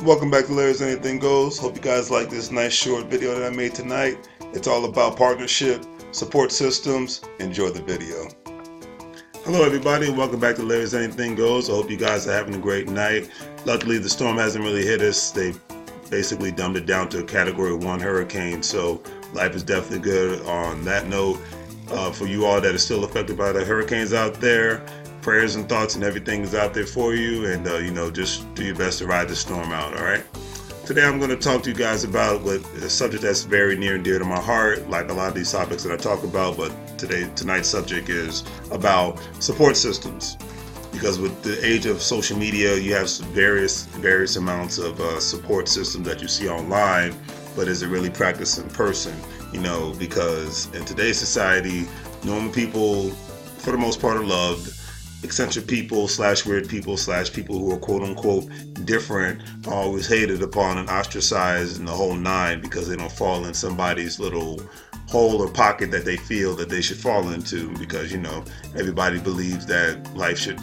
Welcome back to Larry's Anything Goes. Hope you guys like this nice short video that I made tonight. It's all about partnership, support systems. Enjoy the video. Hello everybody and welcome back to Larry's Anything Goes. I hope you guys are having a great night. Luckily the storm hasn't really hit us. They basically dumbed it down to a Category 1 hurricane, so life is definitely good on that note. For you all that are still affected by the hurricanes out there, prayers and thoughts and everything is out there for you, and just do your best to ride the storm out. All right, today I'm going to talk to you guys about a subject that's very near and dear to my heart, like a lot of these topics that I talk about, but tonight's subject is about support systems, because with the age of social media you have various amounts of support systems that you see online, but is it really practiced in person? Because in today's society, normal people for the most part are loved. Eccentric people / weird people / people who are quote unquote different are always hated upon and ostracized in the whole nine, because they don't fall in somebody's little hole or pocket that they feel that they should fall into, because everybody believes that life should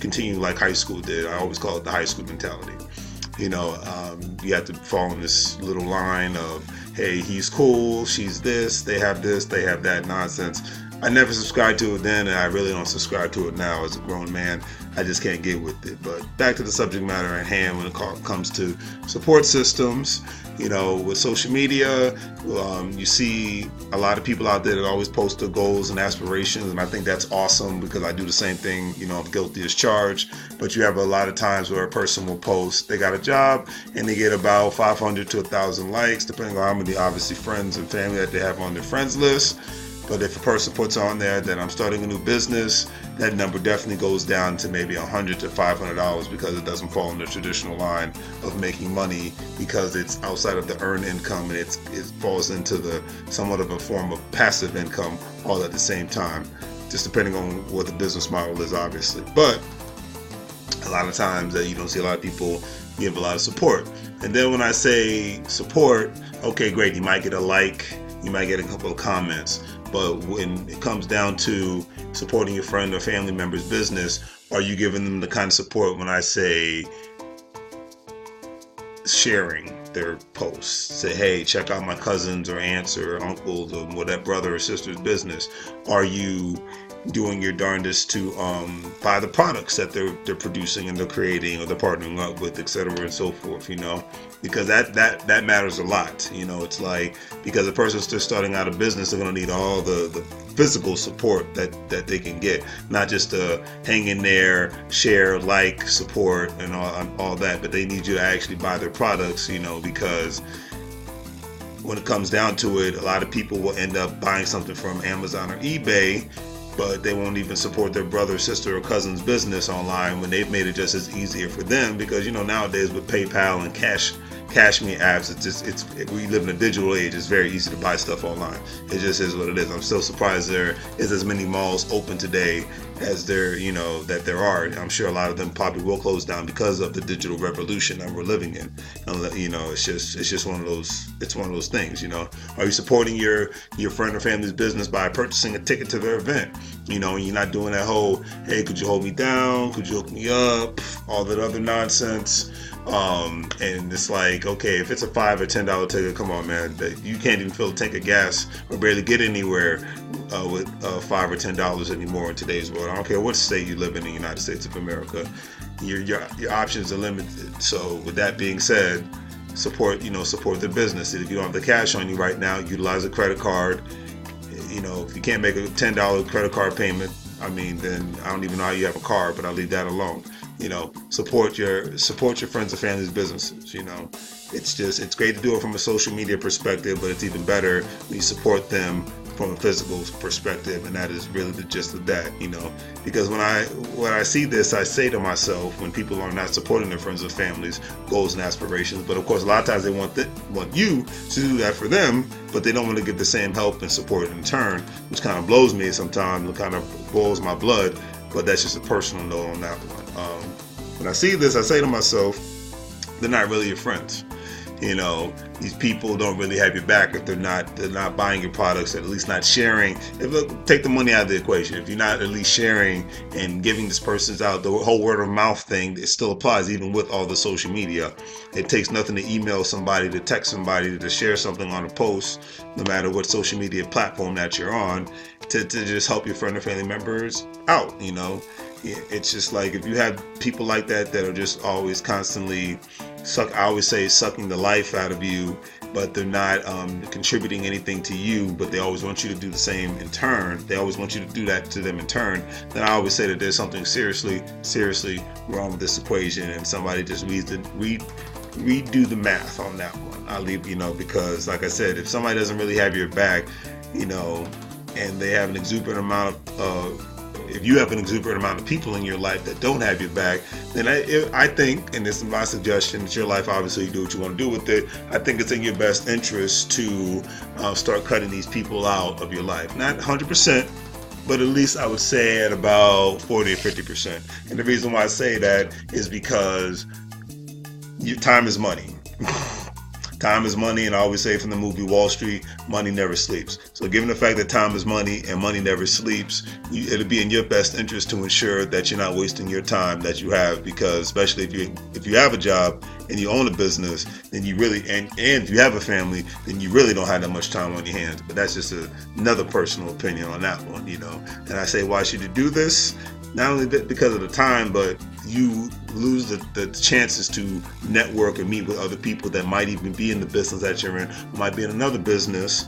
continue like high school did. I always call it the high school mentality. You have to fall in this little line of, hey, he's cool, she's this, they have that nonsense. I never subscribed to it then, and I really don't subscribe to it now as a grown man. I just can't get with it. But back to the subject matter at hand when it comes to support systems. With social media, you see a lot of people out there that always post their goals and aspirations, and I think that's awesome, because I do the same thing. I'm guilty as charged. But you have a lot of times where a person will post they got a job and they get about 500 to 1,000 likes, depending on how many obviously friends and family that they have on their friends list. But if a person puts on there that I'm starting a new business, that number definitely goes down to maybe $100 to $500, because it doesn't fall in the traditional line of making money, because it's outside of the earned income, and it falls into the somewhat of a form of passive income all at the same time, just depending on what the business model is, obviously. But a lot of times that you don't see a lot of people give a lot of support. And then when I say support, okay, great, you might get a like, you might get a couple of comments. But when it comes down to supporting your friend or family member's business, are you giving them the kind of support when I say sharing their posts? Say, hey, check out my cousins or aunts or uncles or whatever, brother or sister's business. Are you doing your darndest to buy the products that they're producing and they're creating or they're partnering up with, etc. and so forth, because that matters a lot. It's like, because a person's just starting out a business, they're going to need all the physical support that they can get, not just to hang in there, share, like, support and all that, but they need you to actually buy their products, because when it comes down to it, a lot of people will end up buying something from Amazon or eBay, but they won't even support their brother, sister, or cousin's business online when they've made it just as easier for them. Because nowadays with PayPal and Cash Me apps, we live in a digital age. It's very easy to buy stuff online. It just is what it is. I'm still surprised there is as many malls open today as that there are. I'm sure a lot of them probably will close down because of the digital revolution that we're living in. It's just one of those. It's one of those things. Are you supporting your friend or family's business by purchasing a ticket to their event? And you're not doing that whole, hey, could you hold me down? Could you hook me up? All that other nonsense. And it's like, okay, if it's a $5 or $10 ticket, come on, man, you can't even fill a tank of gas or barely get anywhere with $5 or $10 anymore in today's world. I don't care what state you live in the United States of America, your options are limited. So with that being said, support the business. If you don't have the cash on you right now, utilize a credit card. If you can't make a $10 credit card payment, then I don't even know how you have a car, but I'll leave that alone. Support your friends and family's businesses. It's great to do it from a social media perspective, but it's even better when you support them from a physical perspective, and that is really the gist of that. Because when I see this, I say to myself, when people are not supporting their friends and families' goals and aspirations, but of course a lot of times they want you to do that for them, but they don't want to give the same help and support in turn, which kind of blows me sometimes. It kind of boils my blood, but that's just a personal note on that one. When I see this, I say to myself, they're not really your friends. These people don't really have your back if they're not buying your products, or at least not sharing. Take the money out of the equation. If you're not at least sharing and giving this person's out, the whole word of mouth thing, it still applies even with all the social media. It takes nothing to email somebody, to text somebody, to share something on a post, no matter what social media platform that you're on, to just help your friend or family members out. It's just like, if you have people like that are just always constantly sucking the life out of you, but they're not contributing anything to you, but they always want you to do the same in turn. They always want you to do that to them in turn. Then I always say that there's something seriously wrong with this equation, and somebody just needs to redo the math on that one. I'll leave, because like I said, if somebody doesn't really have your back, and they have an exuberant amount of if you have an exuberant amount of people in your life that don't have your back, then I think, and this is my suggestion, it's your life, obviously you do what you want to do with it, I think it's in your best interest to start cutting these people out of your life. Not 100%, but at least I would say at about 40 or 50%. And the reason why I say that is because your time is money. Time is money, and I always say from the movie Wall Street, money never sleeps. So given the fact that time is money and money never sleeps, it'll be in your best interest to ensure that you're not wasting your time that you have, because especially if you have a job and you own a business, then you really, and if you have a family, then you really don't have that much time on your hands. But that's just another personal opinion on that one, And I say, why should you do this? Not only because of the time, but you lose the chances to network and meet with other people that might even be in the business that you're in, might be in another business,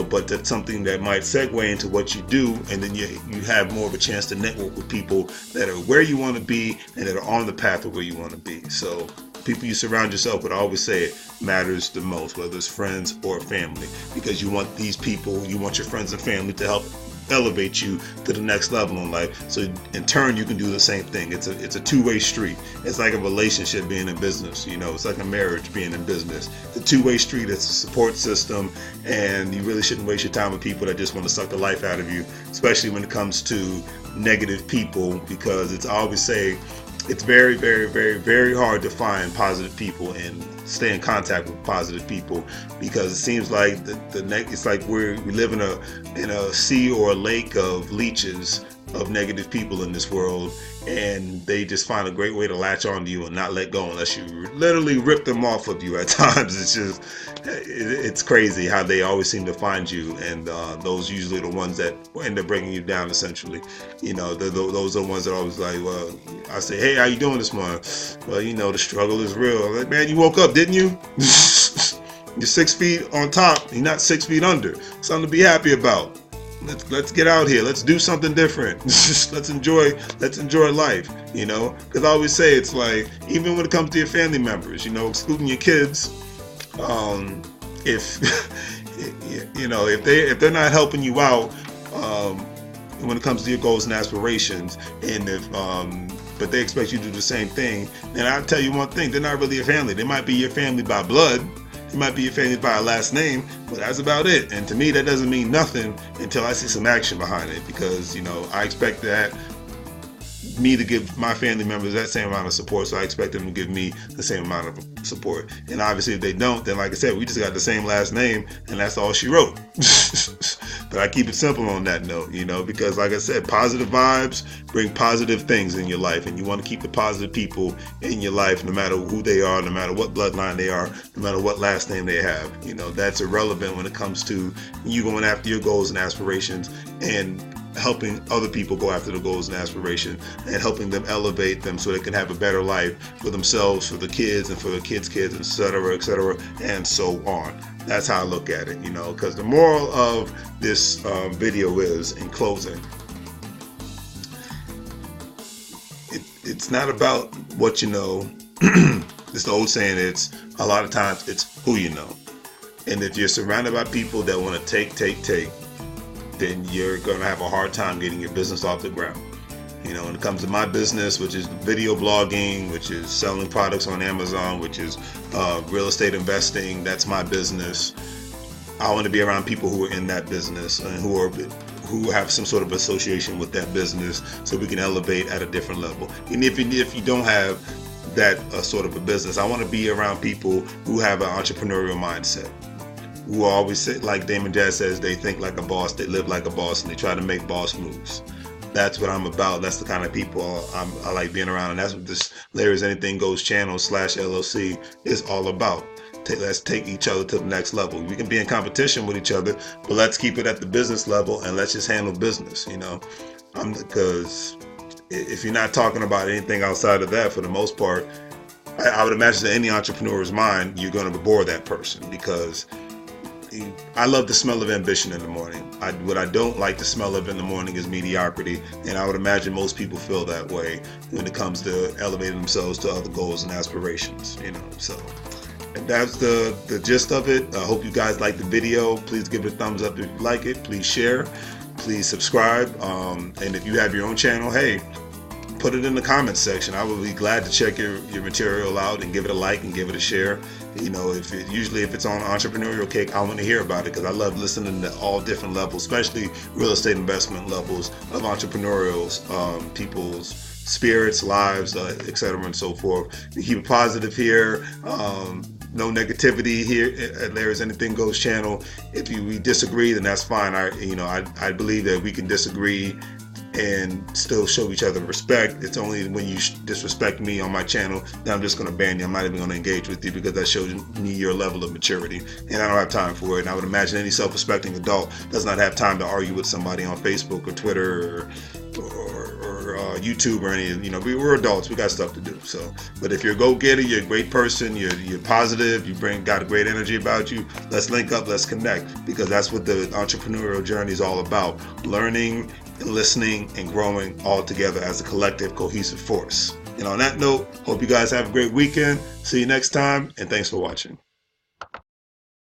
but that's something that might segue into what you do, and then you have more of a chance to network with people that are where you want to be and that are on the path of where you want to be. So people you surround yourself with, I always say it matters the most, whether it's friends or family, because you want these people, you want your friends and family to help elevate you to the next level in life. So in turn, you can do the same thing. It's a two-way street. It's like a relationship being in business. It's like a marriage being in business. It's a two-way street. It's a support system, and you really shouldn't waste your time with people that just want to suck the life out of you, especially when it comes to negative people, because I always say it's very, very, very, very hard to find positive people and stay in contact with positive people, because it seems like it's like we live in a sea or a lake of leeches of negative people in this world, and they just find a great way to latch on to you and not let go unless you literally rip them off of you at times. It's crazy how they always seem to find you, and those usually are the ones that end up bringing you down, essentially. Those are the ones that always like, well, I say, hey, how you doing this morning? Well, the struggle is real. I'm like, man, you woke up, didn't you? You're 6 feet on top, you're not 6 feet under. Something to be happy about. Let's get out here. Let's do something different. Let's enjoy life, because I always say, it's like, even when it comes to your family members, excluding your kids, if they're not helping you out when it comes to your goals and aspirations, and but they expect you to do the same thing, then I'll tell you one thing: they're not really your family. They might be your family by blood. It might be your family by a last name, but that's about it. And to me, that doesn't mean nothing until I see some action behind it, because I expect me to give my family members that same amount of support, so I expect them to give me the same amount of support. And obviously, if they don't, then like I said, we just got the same last name, and that's all she wrote. But I keep it simple on that note, because like I said, positive vibes bring positive things in your life, and you want to keep the positive people in your life, no matter who they are, no matter what bloodline they are, no matter what last name they have. That's irrelevant when it comes to you going after your goals and aspirations, and helping other people go after the goals and aspirations, and helping them elevate them so they can have a better life for themselves, for the kids, and for the kids' kids, etc., and so on. That's how I look at it, because the moral of this video is, in closing, it's not about what you know. It's the old saying, it's a lot of times it's who you know. And if you're surrounded by people that want to take, then you're going to have a hard time getting your business off the ground. When it comes to my business, which is video blogging, which is selling products on Amazon, which is real estate investing, that's my business. I want to be around people who are in that business and who have some sort of association with that business, so we can elevate at a different level. And if you don't have that sort of a business. I want to be around people who have an entrepreneurial mindset, who always say, like Damon Jazz says, they think like a boss, they live like a boss, and they try to make boss moves. That's what I'm about. That's the kind of people I like being around, and that's what this Larry's Anything Goes channel / LLC is all about. Let's take each other to the next level. We can be in competition with each other, but let's keep it at the business level and let's just handle business, you know. Because if you're not talking about anything outside of that, for the most part, I would imagine that any entrepreneur's mind, you're going to bore that person, because I love the smell of ambition in the morning. What I don't like the smell of in the morning is mediocrity, and I would imagine most people feel that way when it comes to elevating themselves to other goals and aspirations, you know. So that's the gist of it. I hope you guys like the video. Please give it a thumbs up if you like it. Please share. Please subscribe. And if you have your own channel, hey, put it in the comments section. I would be glad to check your material out and give it a like and give it a share. You know, usually if it's on Entrepreneurial Cake, I want to hear about it, because I love listening to all different levels, especially real estate investment levels of entrepreneurials, people's spirits, lives, etc. and so forth. We keep it positive here. No negativity here at Larry's Anything Goes channel. If we disagree, then that's fine. I believe that we can disagree and still show each other respect. It's only when you disrespect me on my channel that I'm just going to ban you. I'm not even going to engage with you, because that shows me your level of maturity, and I don't have time for it. And I would imagine any self-respecting adult does not have time to argue with somebody on Facebook or Twitter or YouTube or any. You know, we're adults. We got stuff to do. So, but if you're a go-getter, you're a great person, you're positive, got a great energy about you, let's link up, let's connect, because that's what the entrepreneurial journey is all about: learning and listening and growing all together as a collective, cohesive force. And on that note, hope you guys have a great weekend. See you next time, and thanks for watching.